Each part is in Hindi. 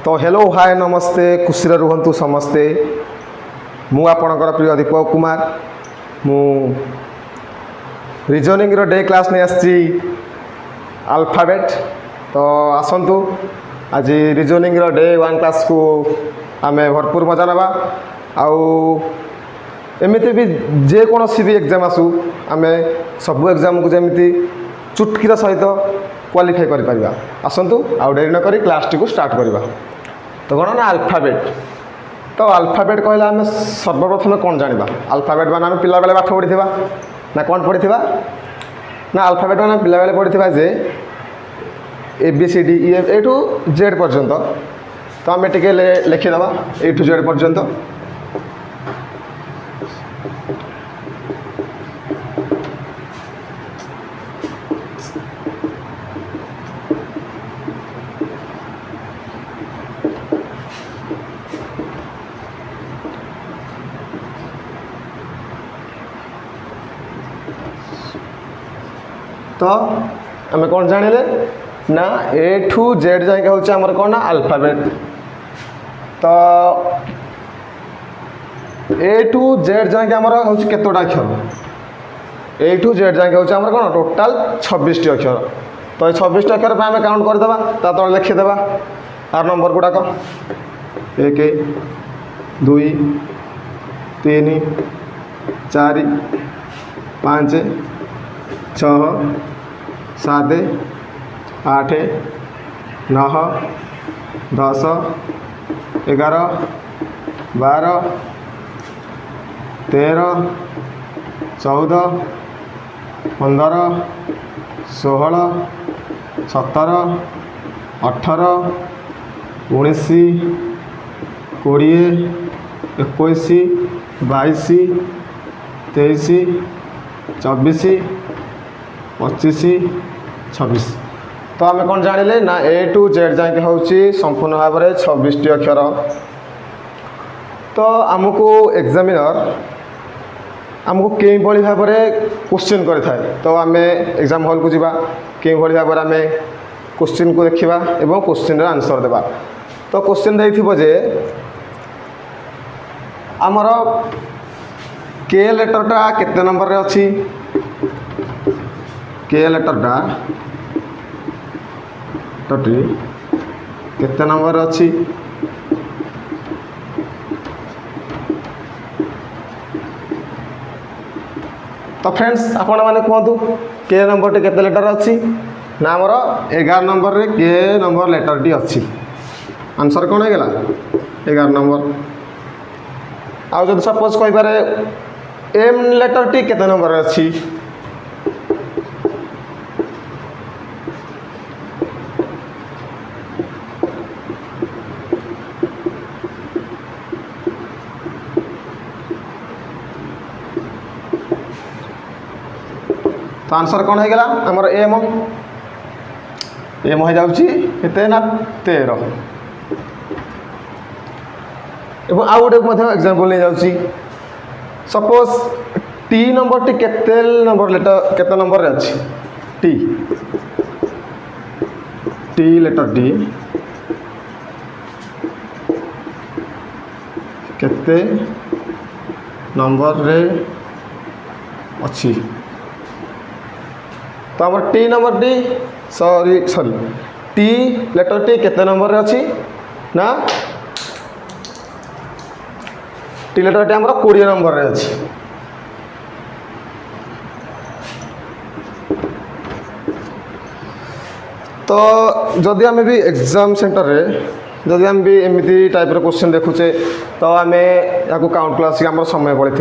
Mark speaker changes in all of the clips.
Speaker 1: तो हेलो हाय नमस्ते खुशी रुहतु समस्ते मु आपणकर प्रिय दीपक कुमार मु रिजनिंग रो डे क्लास नहीं आसी अल्फाबेट तो आसतु आज रिजनिंग रो डे 1 क्लास को आम भरपूर मजा नवा आउ एमती भी जेकोसी भी एग्जाम आसू आम सब एग्जाम को जमी चुटकीर सहित क्वालिफाई कर आसतु आउ डेरी नक क्लास टी स्टार्ट करवा। तो कौन ना अल्फाबेट तो अल्फाबेट कहला आम सर्वप्रथम कौन जाना अल्फाबेट मान आम पिला बेले पाठ पढ़ी ना कौन पढ़ी ना अल्फाबेट मान पिला बेले पढ़ी जे A B C D E F A to Z पर्यंत तो आम टे लिखिदे ए टू जेड पर्यंत। तो आम कौन जानिले ना ए ठू जेड जाए हूँ आमर कौन ना अल्फाबेट। तो ए टू जेड जाए आमर हूँ केतोटा अक्षर ए टू जेड जाए हूँ आमर कौन टोटाल 26 टी अक्षर। तो ये 26 अक्षर पर आम काउंट करदे ता तले लिखिदे आर नंबर गुड़ाक 1 2 3 4 5 6 7 8 9 10 11 12 13 14 15 16 17 18 19 20 21 22 23 24 25 26। तो आम कौन जानिले ना ए टू जेड जाए हूँ संपूर्ण भाव में 26 टी अक्षर। तो आमको एग्जामिनर आमको कई भाव में क्वेश्चन करें तो आम एग्जाम हॉल को जावा कई भाव में आम क्वेश्चन को देखा और क्वेश्चन आंसर देवा। तो क्वेश्चन दे आमर के लेटरटा केते नंबर रे अच्छी के लेटरटा टी केते नंबर अच्छी तो फ्रेंड्स आपण मैंने कहतु के नंबर टी केते लेटर अच्छी ना आमर 11 नंबर रे के नंबर लेटर टी अच्छी आंसर कौन है 11 नंबर। आउ जब सपोज कहींपारे एम लेटर टी केते नंबर अच्छी तो आंसर कौन है आमर एम एम हो जाते ना 13। एवं आउ गोटे एग्जांपल नहीं जाऊँगी सपोज टी नंबर टी केते नंबर लेटर केते नंबर रे अच्छी टी टी लेटर टी केते नंबर रे अच्छी। तो आम टी नंबर टी सॉरी टी लेटर टी केते नंबर रे अच्छी ना टी लेटर टी आमर 20 नंबर रे अच्छी। तो जदि आम भी एग्जाम सेंटर रे जदि आम भी एमती टाइप रो क्वेश्चन देखुचे तो आम या काउंट क्लास आम समय पड़े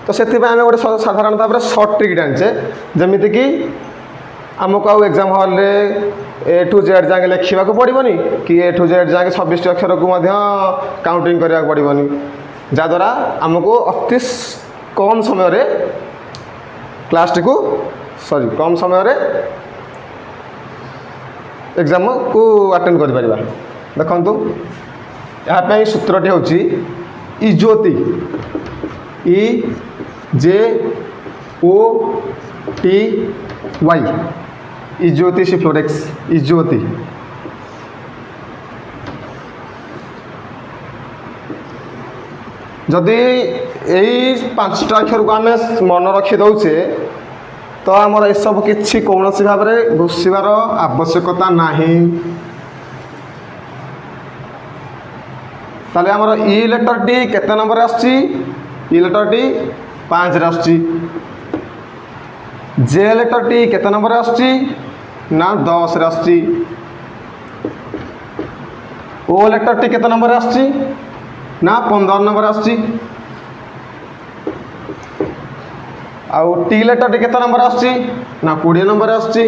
Speaker 1: तो से आम गोटे साधारण भाव में सर्ट ट्रिक जाने जमीती कि आमको आउ एग्जाम हॉल रे ए टू जेड जाए लिखा पड़ोनी कि ए टू जेड जाए 26 अक्षर को काउंटिंग करा पड़ोनी जहाद्वारा आमको अति कम समय रे क्लास टी को सॉरी कम समय रे एग्जाम को अटेंड कर पारिबा। देखंतु यहाँ सूत्रटी हूँ इज्योति ई जे ओ टी वाई इज्योति सिफ्लोडेक्स इज्योति जदि यही 5टा अक्षर को आम मन रखी दौचे तो आमर एसबू कि कौन भाव में घुषार आवश्यकता नहीं। ताले आमर इ लेटर टी केते नंबर आसची इ लेटर टी 5 रे आसची। जे लेटर टी केते नंबर आसची ना 10 रे आसची। ओ लेटर टी केते नंबर आसची ना 15 नंबर आसची। आउ टी लेटर टी केते नंबर आसची ना 20 नंबर आसची।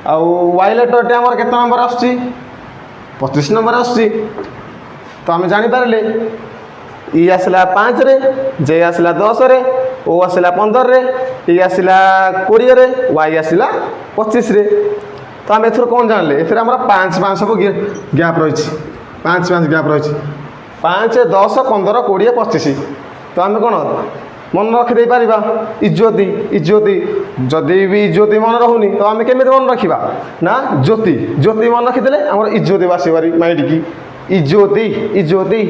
Speaker 1: आउ वाई लेटर टी आमर केते नंबर आसची 25 नंबर आसची। तो आम जापारे इ आसला 5 रे, जे आसला 10 रे, ओ आसला 15 रे, टी आसला 20 रे, वाई आसला 25 रे। तो आम एथर कौन जानले एथर आमर 5 सब गैप रही 5 गैप रही 5 10 15 20 25। तो आम कौन मन रखिदे पारिबा इज्जति इज्जति जदि भी इज्जति मन रहुनी तो आम केमी मन रखा ना ज्योति ज्योति मन रखीदे आम इज्जति बासबारी माइंड की इज्जति इज्जति।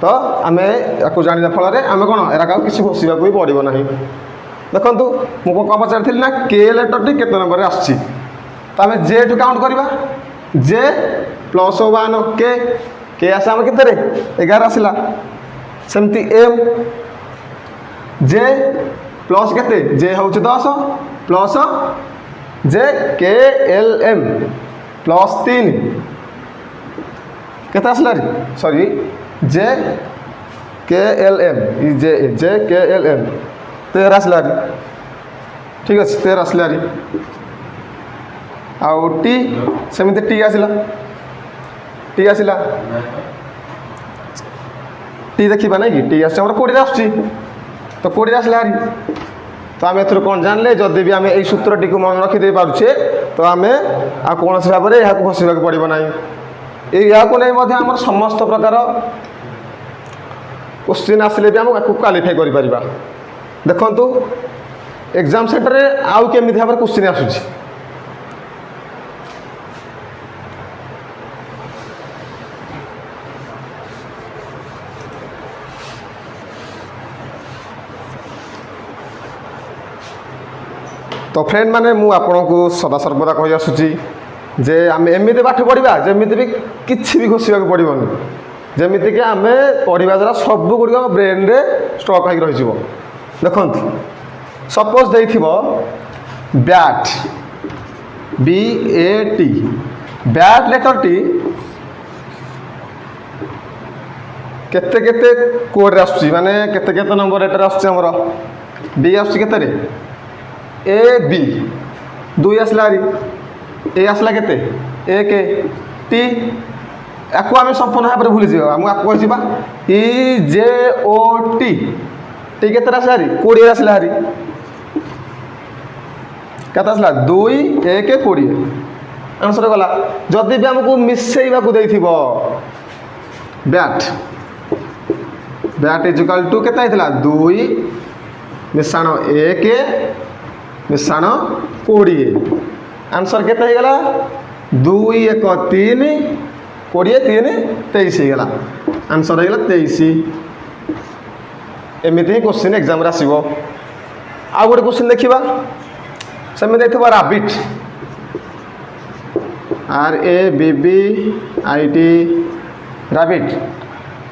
Speaker 1: तो आम या जाना फल आम कौन एरा किसी घोषा भी पड़ो ना। देखु मुझे कौन पचारि ना के लेटर टी केते नंबर आसची तो आम जे ठू काउंट करवा जे प्लस 1 के आस आम के 11 आसला। सेमती एम जे प्लस के जे हूँ 10 प्लस जे के एल एम प्लस 3 केते आसला सॉरी जे के एल एम जे जे के एल एम 13 आसला। ठीक अच्छे 13 आसला। आउ टी सेमती टी आसला टी आसला टी देखा ना कि टी आस 20 आसुची तो 20 आसला। तो आम एथर कौन जानले जदि भी आम यही सूत्रटी को मन रखीदे पारे तो आम आ कौन भाव में यहाँ घोषा पड़ो ना। या नहीं समस्त प्रकार क्वेश्चन आसिले भी आम क्वालिफाई कर देखु एग्जाम सेंटर में आउ केमी भाव में क्वेश्चन आसूची। तो फ्रेंड माने मु आपन को सदा सर्वदा कहि आसुची जे आम एमती पाठ पढ़ा जमी भी किसी भी घोषा पड़ोनी जमीती कि आम पढ़ा द्वारा सब गुड़िक ब्रेन में स्टक हो रही। देखु suppose the bat BAT bat letter टी केते केते कोड आसुची माने केते केते नंबर लेटर आसुची हमर बी आसुची केते ए बी 2 आसला ए आसला केते 1 टी याकू आम संपूर्ण भाव में भूली जावा आम आपको कही EJOT टी केते आसला 20 आसला केते आसला 2 1 20 आंसर गला। जदि भी आमको मिसेइबा को देथिबो bat bat is equal to केते आइतला 2 मिश्रण 1 मिश्रण 20 आंसर केते हो गला 2 1 3 20 3 23 हो गला आंसर हो गला 23। एमती ही क्वेश्चन एग्जाम रे आसीबो। आ गोटे क्वेश्चन देखिबा सेमे देथिबो रैबिट RABBIT रैबिट।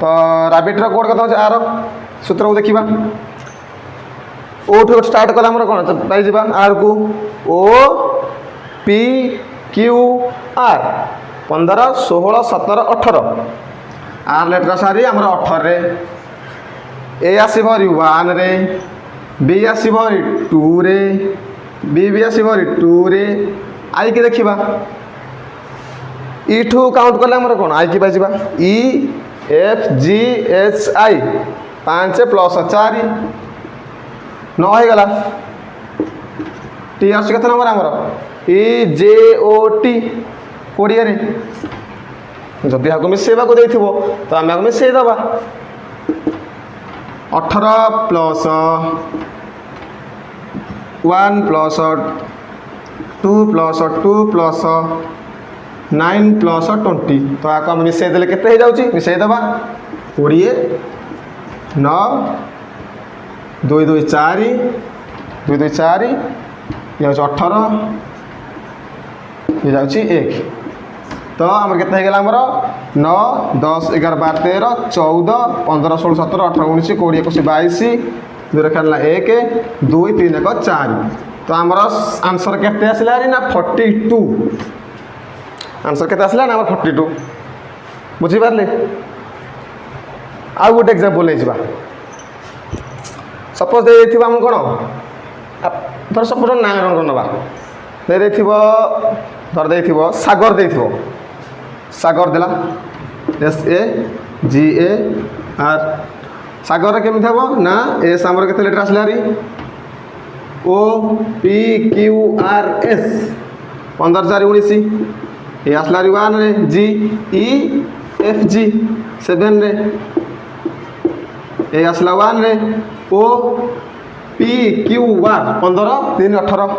Speaker 1: तो रैबिट रो कोड कथा आर सूत्र को देखिबा ओ ठू स्टार्ट कला हमर कोन पाई जिबा आर को OPQR 15 16 17 18 आर लेटर सारी हमर 18 रे ए आसीबो 1 रे बी आसीबो 2 रे बी भी आसीबो 2 रे आई के देखिबा ई ठू काउंट कले हमर कोन आई की पाई जिबा EFGHI 5 प्लस 4 9 हो गला। टी आस केते नंबर आमर EJOT 20 रे जदि यहाँ मिसेवा को देथिबो तो आम यहाँ मिसेई दबा 18 plus 1 plus 2 plus 2 plus 9 plus 20 तो आपको मिसेई देले केते हो जाउची मिसेई दबा 20 9 2 2 4 2 2 4 ये 18 ये जाऊँगी 1 तो आम के 9 10 11 12 13 14 15 16 17 18 19 20 21 22 2 खेलना 1 2 3 1 4 तो आमर आंसर केते आसला ना 42 आंसर केते आसला ना 42 बुझीपारे आउ गोटे एग्जांपल नहीं जा सपोज दे आम कौन धर सपोज ना कौन नवा दे धर दे सागर दे सागर देला SAGAR सागर केमी हम ना एस आमर के लेटर आसला OPQRS 15 4 19 ये आसला 1 रे GEFG 7 रे ये आसला 1 रे OPQR 15 3 18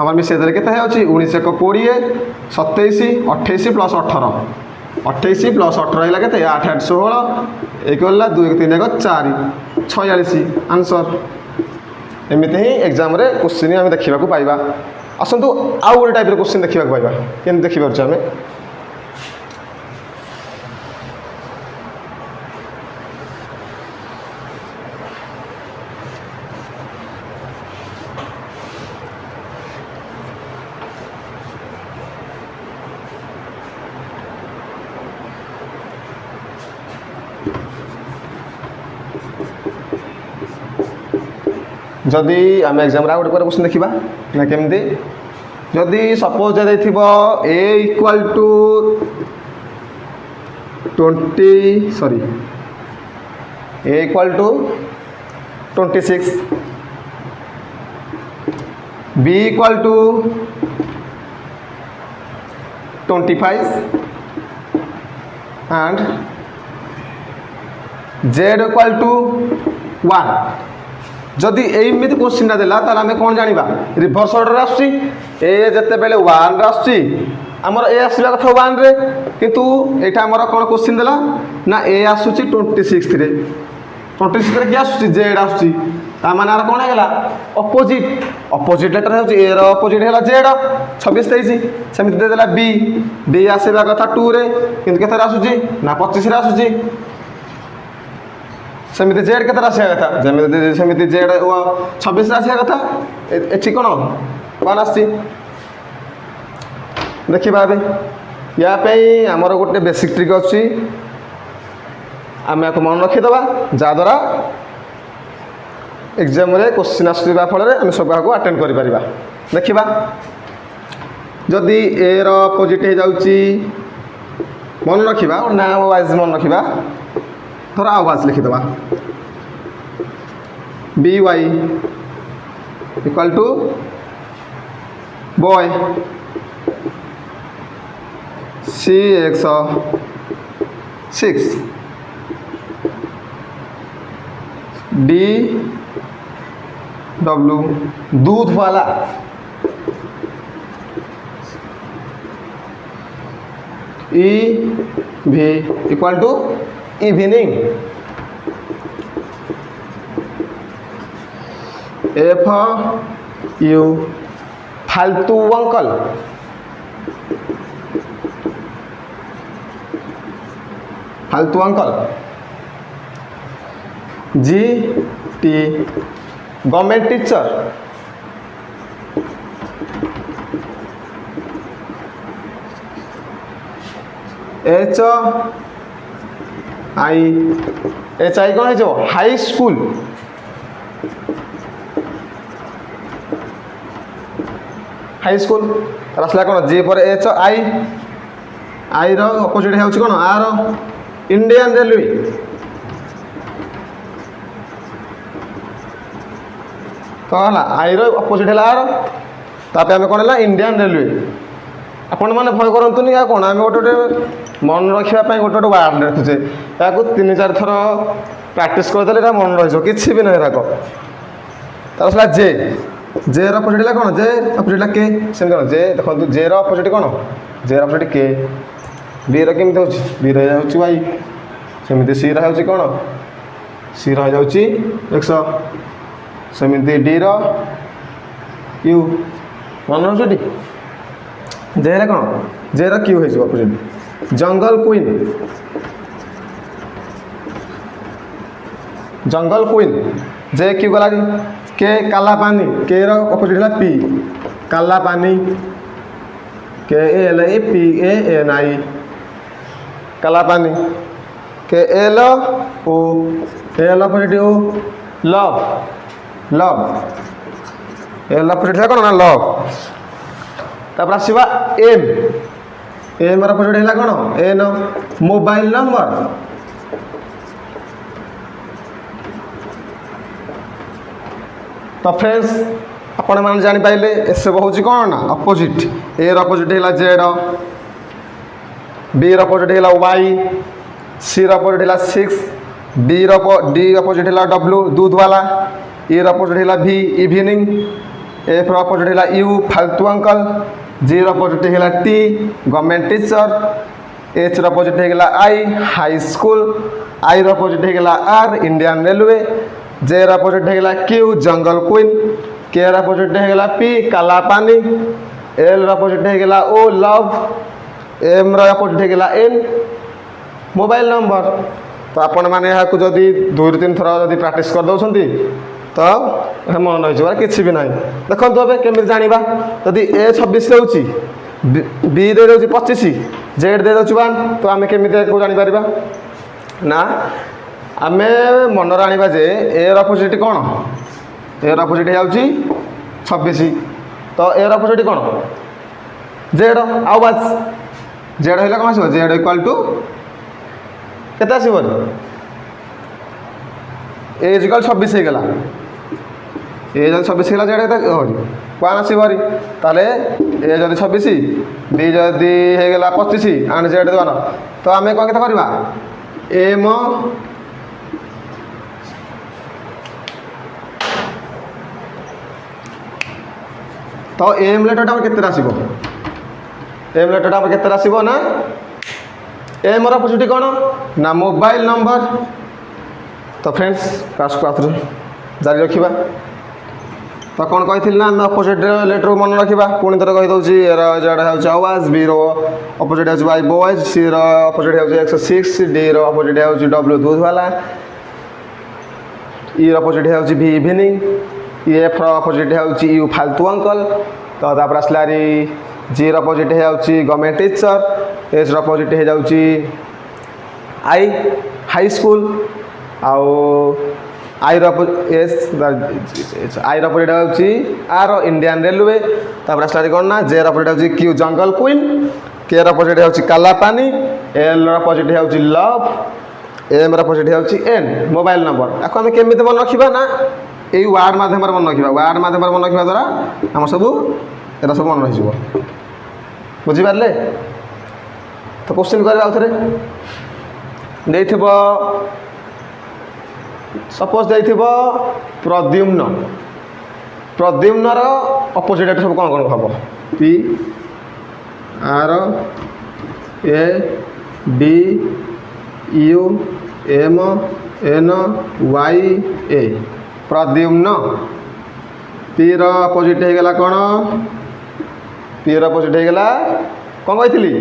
Speaker 1: आम मिसेज के 19 1 20 27 28 प्लस 18 28 प्लस 18 है के 8 8 16 1 गला 2 3 1 4 46 आंसर एमती ही एग्जाम रे क्वेश्चन आम देखा पाइबा आसतु आउ गोटे टाइप क्वेश्चन देखा पाइबा केमती देखिपारे आम जदि आम एग्जाम गोटे क्वेश्चन देखा ना केमती जदि suppose the A equal to 20 sorry A equal to 26 B equal to 25 and Z equal to 1 जदि एमती क्वेश्चन देला ताला आम कौन जाना रिभर्स ऑर्डर आसुची ए जिते बेले 1 रे आसुची आमर ए आसला कथा 1 रे किंतु एटा आमर कौन क्वेश्चन देला ना ए आसुची 26 रे 26 रे क्या आसुची जेड आसुची ता माने आर कौन हैला अपोजिट अपोजिट लेटर है ए रो अपोजिट हैला जेड 26 23 सेमिति दे देला बी बी आसीबा कथा 2 रे किंतु केते आसुची ना 25 रे आसुची सेमिति जेड के आसा कथा सेमिति जेड 26 आसा कथा एठी कौन कौन आसी देखा या आमर गोटे बेसिक ट्रिक अच्छी आम या मन रखीदे जहाद्वारा एग्जाम रे क्वेश्चन आसवा फल आम सब अटेंड कर देखा जदि ए अपोजिट हो जाऊँगी मन रखा ना वाइज मन रखा थोड़ा आवाज लिखिदे BY equal to boy CX 6 DW दूध वाला EV equal to evening FU फालतू अंकल फालतू uncle GT government teacher HI कौन है हाई स्कूल हाई स्कूल आसला कौन जी पर HI आई अपोजिट है कौन आर इंडियन रेलवे तो है आई अपोजिट है आर ताप आम कौन है इंडियन रेलवे आपण मैंने भय करतुनि या कौन आम गोटे मन रखापी गोटे गोटे वार्ड रखुचे या 3-4 थर प्राक्ट करदे मन रही कि भी नहीं राक ताला जे जे अपोजिट है कौन जे अपोजिट के सेम कौन जे देखो जे अपोजिट कौन जे अपोजिट के बी रमी हो बी रही वाई सेमती सी रही कौन सी रही जाऊँगी एक्स सेमती डी रू मन रखुटी जे कौन जे क्यू हो अपोजिट जंगल क्वीन जंगल क्वीन जे क्यू गला के काला पानी के अपोजिट है पी काला Pani K L A P A N I Kala Pani K L O L opposite O love love L opposite है कौन ना लव तापर आसवा एम एम अपोजिट है कौन एन मोबाइल नंबर तो फ्रेंड्स आपण मैंने जापारे एसब हूँ कौन ना अपोजिट ए अपोजिट है जेड बी अपोजिट है वाई सी अपोजिट है 6 डी अपोजिट है डब्ल्यू दूध वाला ई अपोजिट है भी इवनिंग एफ अपोजिट है यू फालतू अंकल जी अपोजिट है T government teacher H opposite है I high school I opposite है R Indian railway J opposite है Q jungle queen K opposite है पी काला पानी एल अपोजिट है ओ लव एम अपोजिट है एन मोबाइल नंबर तो आपण मैंने जदि 2-3 थर जब प्राक्ट कर दौरान तो मन रही किसी भी ना देखो ए केमी जाना जदि ए 26 रोचे बी दे दे 25 जेड दे दे 1 तो आम केमी जापर ना आम मन आने जे एर अपोजिट कौन एर अपोजिट हो 26 तो एर अपोजिट कौन जेड आउ बाज जेड है कौन आस जेड इक्वाल टू केते आसब एज इक्वाल 26 होगा ए जब 26 है जेड कौन आसबरी ताले ए जब 26 बी जदि होगा 25 एंड जेड 1 तो आम कौन के करवा एम तो एम लेटर केते आसब एम लेटर केते आसब ना एम अपोजिट कौन ना मोबाइल नंबर तो फ्रेंड्स क्लास को आउे जारी रखा तो कौन कही ना आम अपोजिट लेटर मन रखा पुणी थर कहीदे एर जेड आवाज बी अपोजिट हो वाई बॉयज सी अपोजिट हो 106 डी अपोजिट हो डब्ल्यू दूध वाला ई अपोजिट हो भी इवनिंग एफ अपोजिट हो यू फालतू अंकल तो आसला जी अपोजिट हो गवर्नमेंट टीचर एच अपोजिट हो जाऊँगी आई हाई स्कूल आउ आई एस आई अपोजिट हो आर इंडियन रेलवे आसला कौन ना जे अपोजिट हो Q jungle queen K opposite हो काला पानी एल अपोजिट हो लव एम अपोजिट हो एन मोबाइल नंबर आपको आम केमी मन रखा ना यही वार्ड मध्यम मन रखा वार्ड मध्यम मन रखा द्वारा आम सब एरा सब मन रही बुझीपारे तो क्वेश्चन कर आउ थे सपोज दे प्रद्युम्न प्रद्युम्नर अपोजिट सब कौन कौन हम P R A D U M N Y A Pradyumna P opposite होगा कौन पी अपोजिट होगा कौन कही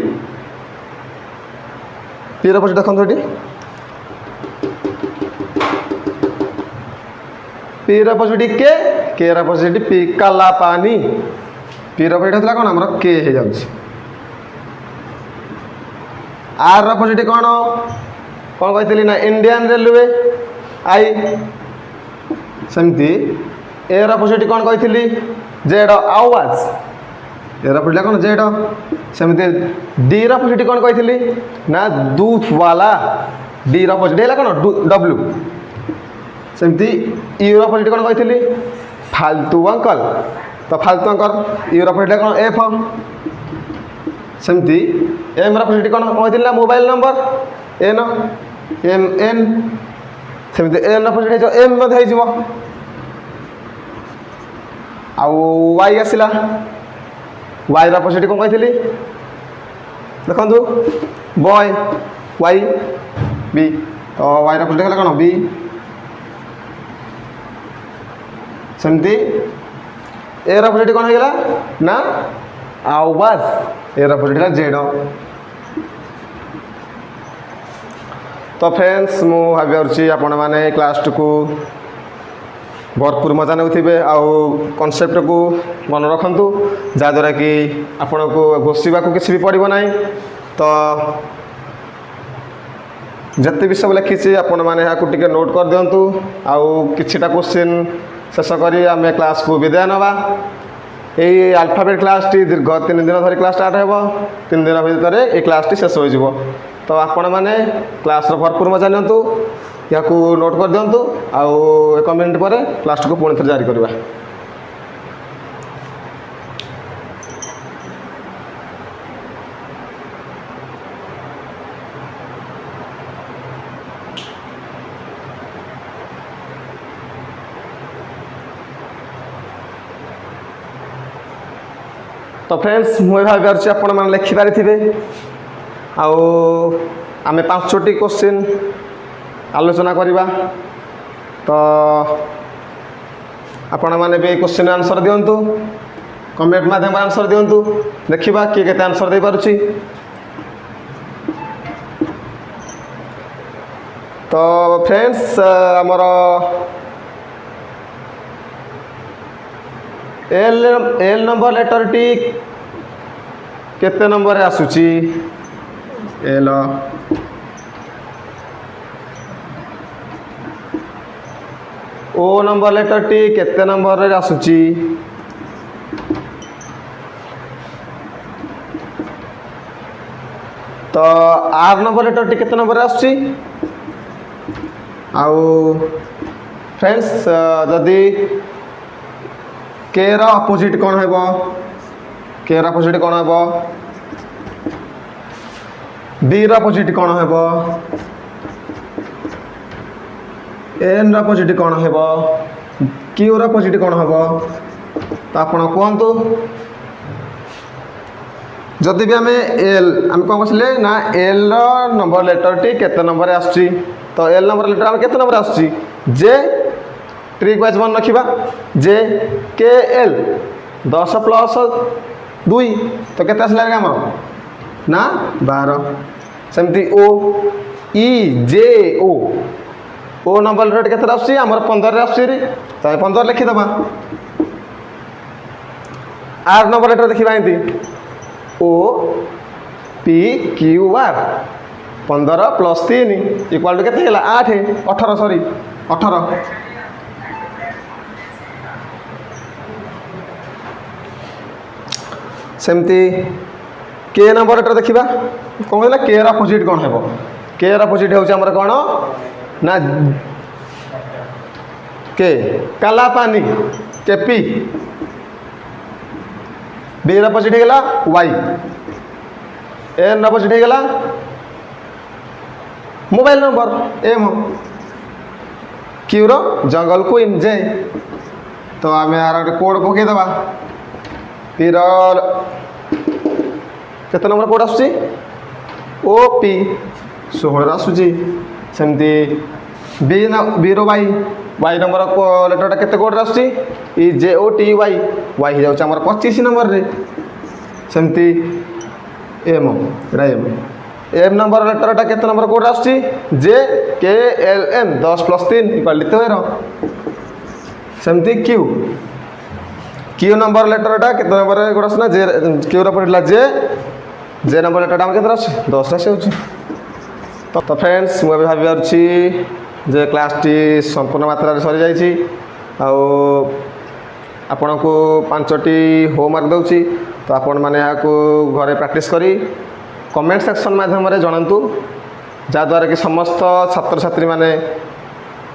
Speaker 1: पी अपोजिट देखो ये पी अपोजिट के अपोजिट पी काला पानी पी अपोजिट होता कौन आम के हो जाऊँ आर अपोजिट कौन कौन कही ना इंडियन रेलवे आई सेमती एर अपोजिट कौन कही जेड आवाज एर अपोजिट कौन जेड सेमती डी अपोजिट कौन कही ना दूध वाला डी अपोजिट है कौन डब्ल्यू सेमती यू अपोजिट कौन कही फालतू अंकल तो फालतू अंकल यू अपोजिट कौन एफ सेमती एम अपोजिट कौन कही mobile number N M N सेमती एन अपोजिट एम हो वाई आसला वाई अपोजिट कौन कही देखु बॉय वाई बी तो वाई अपोजिट है कौन बी सेमती ए अपोजिट कौन होगा ना आउ बास ए अपोजिट है जेड। तो फ्रेंड्स मु भावी आपण मैंने क्लास टू को भरपूर मजा नेउथिबे आउ कॉन्सेप्ट को मन रखंतु जहाँद्वारा कि आपण को घोषिबा को किसी भी पड़ो ना। तो जिते भी सब लिखी आपण मैंने यहाँ टे नोट कर दिंतु आउ किछिटा क्वेश्चन शेष करी आम क्लास को विदाय नवा। यही अल्फाबेट क्लास टी दीर्घ 3 दिन धरी क्लास स्टार्ट हो 3 दिन भितर ये क्लास टी शेष हो। तो आपण मैंने क्लास भरपूर मजा नियंतु या नोट कर दिंतु आउ 1 मिनिट पर क्लास को पुणी थे जारी करवा। तो फ्रेंड्स मुझे भावी आपण मैंने लिखिपारि थे आम 5टी क्वेश्चन आलोचना करवा। तो आपण मैंने भी क्वेश्चन आंसर दिंतु कमेंट माध्यम आंसर दिंतु देखा किए के आंसर दे पारुछि। तो फ्रेंड्स आमर एल नंबर लेटर टी केते नंबर आसुची एल ओ नंबर लेटर टी केते नंबर रे आसुची तो आर नंबर लेटर टी केते नंबर आसुची। आउ फ्रेंड्स जदि के रा अपोजिट कौन है के रा अपोजिट कौन है बी रा अपोजिट कौन है एन रा अपोजिट कौन है क्यू रा अपोजिट कौन है। तो आप कहतु जदि भी आम एल आम कौन बसले ना एल नंबर लेटर टी केते नंबर आसुची। तो एल नंबर लेटर आम केते नंबर आसुची जे ट्रिक वाइज मन रखा जे के एल 10 प्लस 2 तो केते आसला आमर ना 12। सेमती ओ ई जे ओ नंबर लेटर केते आसुची आमर 15 रे आसुची तो 15 लिखिदबा। आर नंबर लेटर देखा एमती O P Q R 15 plus 3 equal to केते 8 18 सॉरी 18। सेमती के नंबर लेटर देखा कौन कहला के अपोजिट कौन है के अपोजिट होउछ हमर कौन ना के काला पानी केपी बी अपोजिट होगा वाई एन अपोजिट होगा mobile number M Q rho जंगल क्वीन जे। तो आम यार कोड पकईदबा पी केते नंबर कोड आसुची ओ पी 16 आसुची। सेमती बी रो वाई वाई नंबर लेटरटा केते कोड आसुची ई जे ओ टी वाई वाई हो जाउछ हमर 25 नंबर रे। सेमती एम एम नंबर लेटरटा केते नंबर कोड आसुची J K L M 10 plus 3 equal to 13। सेमती क्यू क्यू नंबर लेटरटा केते नंबर गोड़ आसना जे क्यू रा पड़ला जे नंबर लेटरटा हम केते आछी 10 रा से होची। तो फ्रेंड्स मु भाबी आछि जे क्लास टी संपूर्ण मात्रा रे सरी जाइछि आउ आपण को 5टी होमवर्क दउछि। तो आपण माने या को घरे प्रैक्टिस करी कमेंट सेक्शन माध्यम रे जणांतु जहाँद्वारा कि समस्त छात्र छात्री माने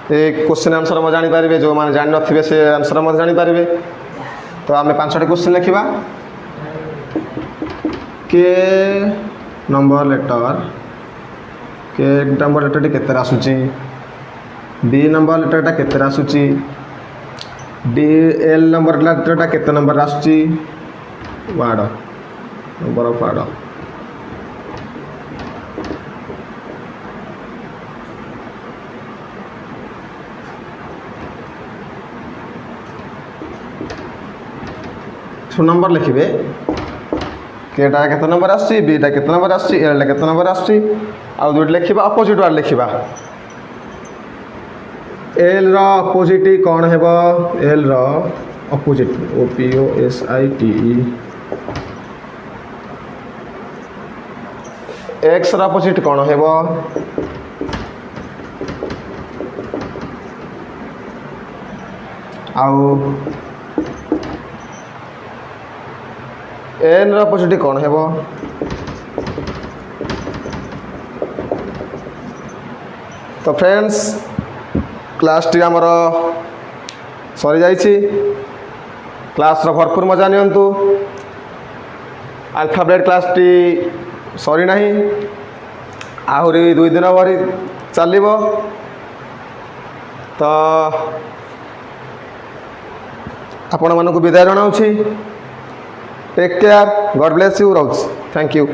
Speaker 1: क्वेश्चन आंसर म जानी पारिबे जो माने जानि नथिबे से आंसर म जानी पारिबे। तो आम 5टी क्वेश्चन लिखा के नंबर लेटर केते आसुची बी नंबर लेटरटा केते आसुची डी एल नंबर लेटरटा केते नंबर आसुची ward number of ward. Number लिखे केटा केते नंबर आसी बीटा केते नंबर आसी एलटा केते नंबर आसी आउ दुइटा लिखा अपोजिट वार्ड लिखा एल रो अपोजिट कौन है एल रो अपोजिट OPOSITE एक्स रो अपोजिट कौन है आउ एन रो अपोजिट कौन है तो फ्रेंड्स क्लास टी आमर सरी जाइछि क्लास रो भरपूर मजा नियंतु अल्फाबेट क्लास टी सरी नहीं आहरी 2 दिन भरी चलिबो तो आपण मानक विदाय जनाउछि take care God bless you रोज थैंक यू।